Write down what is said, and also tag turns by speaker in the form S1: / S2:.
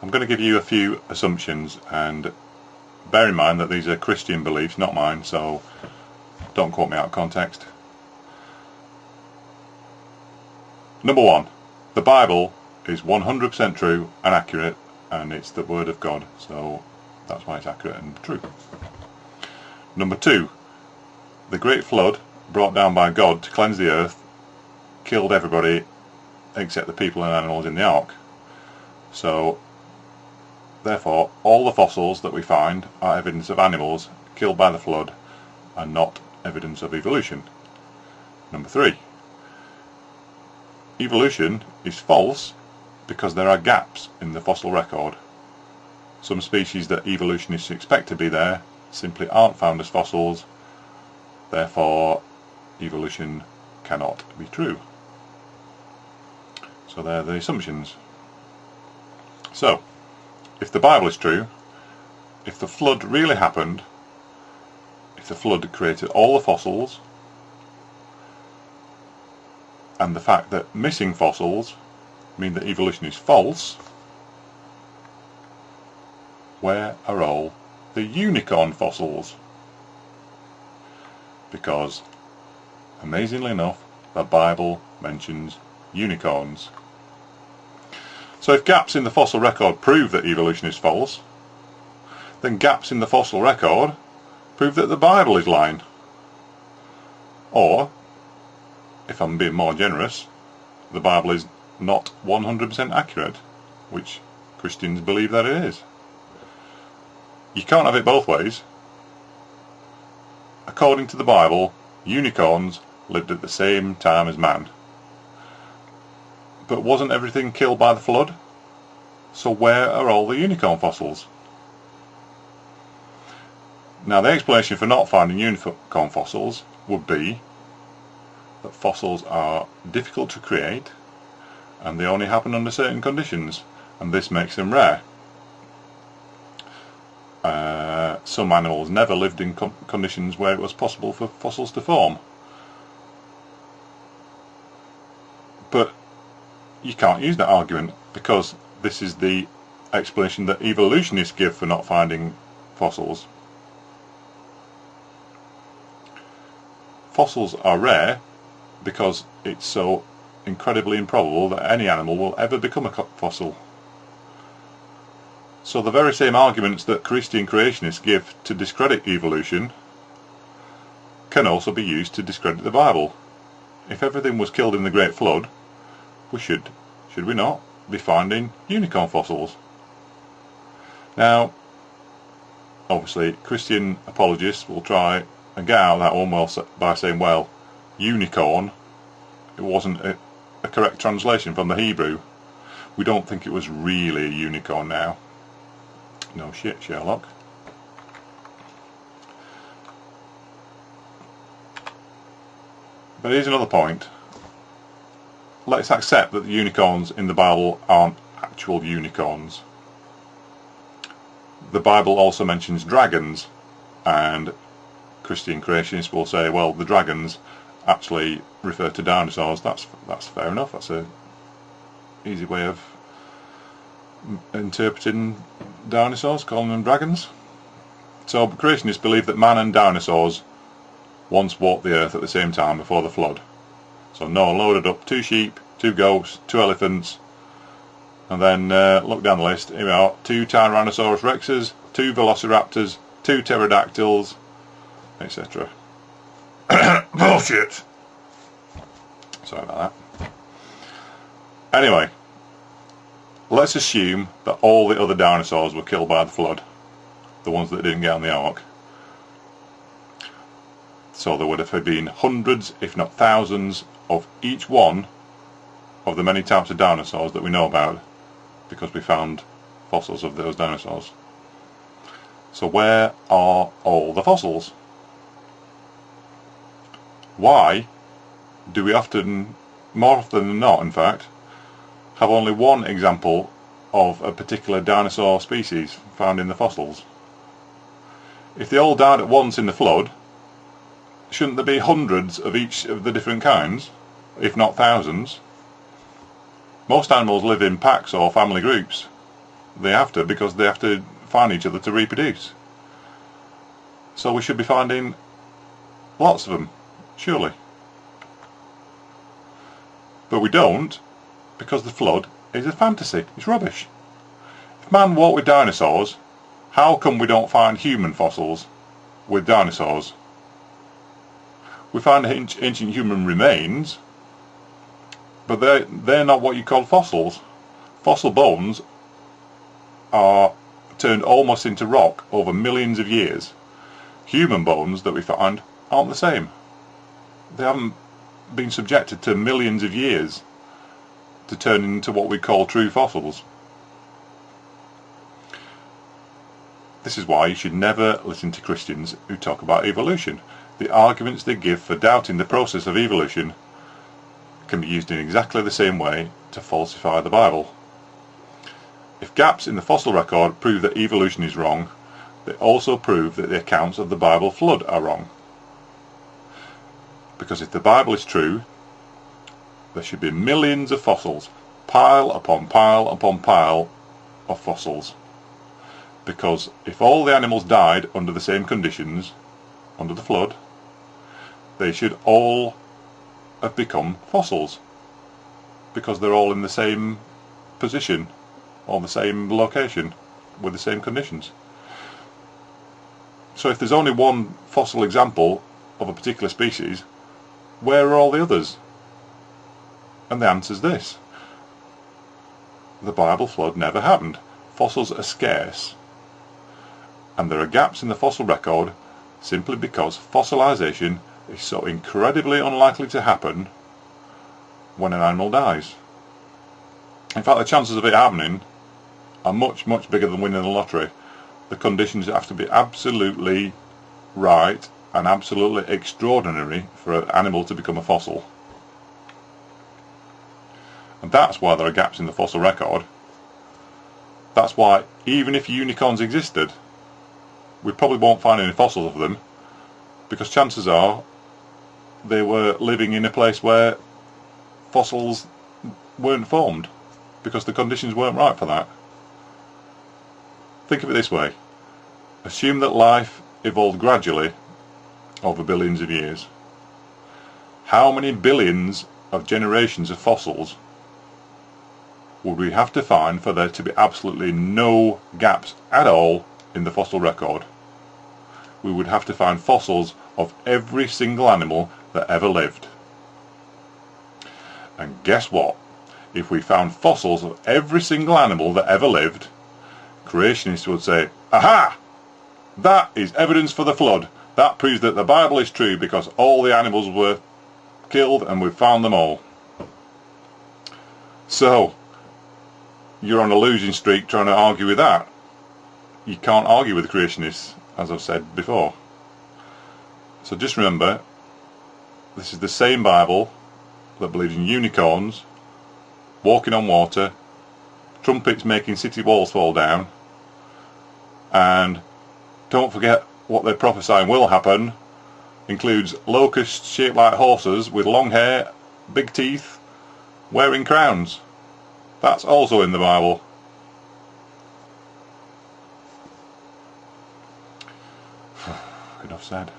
S1: I'm going to give you a few assumptions, and bear in mind that these are Christian beliefs, not mine, so don't quote me out of context. Number one, the Bible is 100% true and accurate, and it's the Word of God, so that's why it's accurate and true. Number two, the Great Flood, brought down by God to cleanse the earth, killed everybody except the people and animals in the ark. So, therefore, all the fossils that we find are evidence of animals killed by the flood and not evidence of evolution. Number three, evolution is false because there are gaps in the fossil record. Some species that evolutionists expect to be there simply aren't found as fossils, therefore evolution cannot be true. So they're the assumptions. So, if the Bible is true, if the flood really happened, if the flood created all the fossils, and the fact that missing fossils mean that evolution is false, where are all the unicorn fossils? Because, amazingly enough, the Bible mentions unicorns. So if gaps in the fossil record prove that evolution is false, then gaps in the fossil record prove that the Bible is lying. Or, if I'm being more generous, the Bible is not 100% accurate, which Christians believe that it is. You can't have it both ways. According to the Bible, unicorns lived at the same time as man. But wasn't everything killed by the flood? So where are all the unicorn fossils? Now the explanation for not finding unicorn fossils would be that fossils are difficult to create and they only happen under certain conditions, and this makes them rare. Some animals never lived in conditions where it was possible for fossils to form. But you can't use that argument, because this is the explanation that evolutionists give for not finding fossils. Fossils are rare because it's so incredibly improbable that any animal will ever become a fossil. So the very same arguments that Christian creationists give to discredit evolution can also be used to discredit the Bible. If everything was killed in the Great Flood, we should we not, be finding unicorn fossils. Now, obviously, Christian apologists will try and get out of that one by saying, well, unicorn, it wasn't a correct translation from the Hebrew. We don't think it was really a unicorn now. No shit, Sherlock. But here's another point. Let's accept that the unicorns in the Bible aren't actual unicorns. The Bible also mentions dragons, and Christian creationists will say, well, the dragons actually refer to dinosaurs. That's fair enough. That's a easy way of interpreting dinosaurs, calling them dragons. So creationists believe that man and dinosaurs once walked the earth at the same time before the flood. So Noah loaded up 2 sheep, 2 goats, 2 elephants, and then look down the list, here we are, 2 Tyrannosaurus rexes, 2 velociraptors, 2 pterodactyls, etc. Bullshit! Sorry about that. Anyway, let's assume that all the other dinosaurs were killed by the flood, the ones that didn't get on the ark. So there would have been hundreds, if not thousands, of each one of the many types of dinosaurs that we know about, because we found fossils of those dinosaurs. So where are all the fossils? Why do we often, more often than not in fact, have only one example of a particular dinosaur species found in the fossils? If they all died at once in the flood, shouldn't there be hundreds of each of the different kinds, if not thousands? Most animals live in packs or family groups. They have to, because they have to find each other to reproduce. So we should be finding lots of them, surely. But we don't, because the flood is a fantasy. It's rubbish. If man walked with dinosaurs, how come we don't find human fossils with dinosaurs? We find ancient human remains, but they're not what you call fossils. Fossil bones are turned almost into rock over millions of years. Human bones that we find aren't the same. They haven't been subjected to millions of years to turn into what we call true fossils. This is why you should never listen to Christians who talk about evolution. The arguments they give for doubting the process of evolution can be used in exactly the same way to falsify the Bible. If gaps in the fossil record prove that evolution is wrong, they also prove that the accounts of the Bible flood are wrong. Because if the Bible is true, there should be millions of fossils, pile upon pile upon pile of fossils. Because if all the animals died under the same conditions, under the flood, they should all have become fossils, because they're all in the same position or the same location with the same conditions. So if there's only one fossil example of a particular species, where are all the others? And the answer is this: the Bible flood never happened. Fossils are scarce, and there are gaps in the fossil record simply because fossilization is so incredibly unlikely to happen when an animal dies. In fact, the chances of it happening are much, much bigger than winning the lottery. The conditions have to be absolutely right and absolutely extraordinary for an animal to become a fossil. And that's why there are gaps in the fossil record. That's why, even if unicorns existed, we probably won't find any fossils of them, because chances are they were living in a place where fossils weren't formed, because the conditions weren't right for that. Think of it this way: assume that life evolved gradually over billions of years. How many billions of generations of fossils would we have to find for there to be absolutely no gaps at all in the fossil record? We would have to find fossils of every single animal that ever lived. And guess what? If we found fossils of every single animal that ever lived, creationists would say, "Aha! That is evidence for the flood. That proves that the Bible is true, because all the animals were killed and we've found them all." So, you're on a losing streak trying to argue with that. You can't argue with the creationists, as I've said before. So just remember, this is the same Bible that believes in unicorns, walking on water, trumpets making city walls fall down, and don't forget what they're prophesying will happen includes locusts shaped like horses with long hair, big teeth, wearing crowns. That's also in the Bible. Enough said.